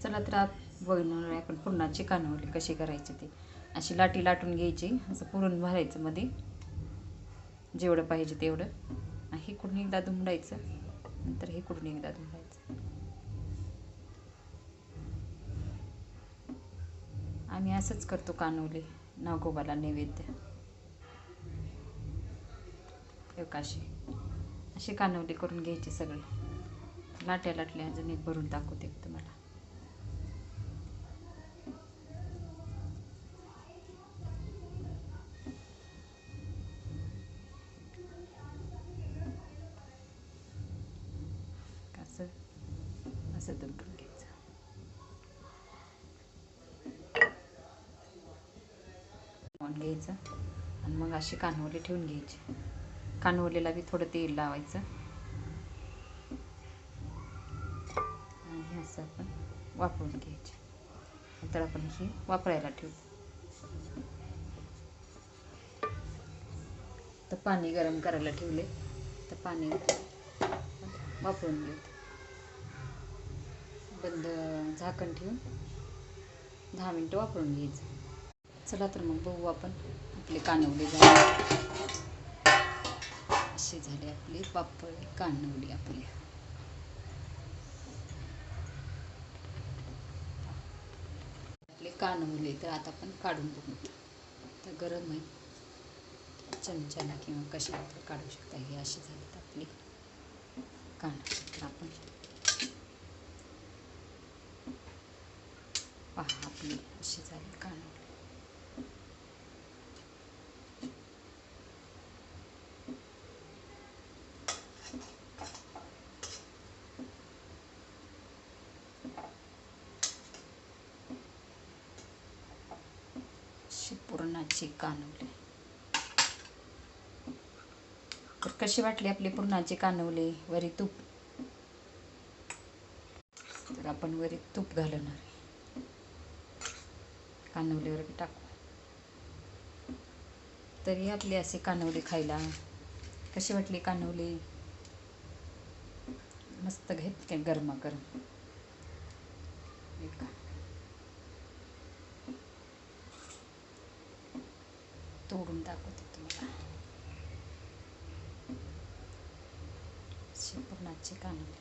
चला तर बघणार आपण पुरणाची कानवली कशी करायची ती. अशी लाटी लाटून घ्यायची, असं पुरण भरायचं मध्ये जेवढं पाहिजे तेवढं. इकडून एकदा दुमडायचं, नंतर इकडून एकदा दुमडायचं. आम्ही असंच करतो कानवली नागोबाला नैवेद्य. अशी कानवली करून घ्यायची सगळी. लाट्या लाटल्या अजून एक भरून दाखवते तुम्हाला. असं दुमडून घ्यायचं. घ्यायचं आणि मग अशी कानवली ठेवून घ्यायची. कानवलीला बी थोडं तेल लावायचं आणि असं आपण वापरून घ्यायचे. नंतर आपण ही वापरायला ठेवतो. तर पाणी गरम करायला ठेवले, तर पाणी वापरून घेऊ. बंद झाकण ठेवून 10 मिनटं वापरून घ्यायचं. चला तर मग बघू आपण. आपली कानवली झाली, अशी झाली आपली पापड कानवली आपली. आपली कानवली तर आता आपण काढून बघू. तर गरम आहे, चमच्याला किंवा कशाला काढू शकता. ही अशी झाली आपली कानवली. तर आपण पहा, आपली अशी झाली कानवली. पुरणाची कानवली. तर कशी वाटली आपली पुरणाची कानवली? वरी तूप. तर आपण वरी तूप घालणार, कानवलीवर टाकू. तरी आपली अशी कानवली खायला कशी वाटली कानवली? मस्त घेत काय गरमागरम. तोडून दाखवते तुम्हाला. पुरणाची कानवली.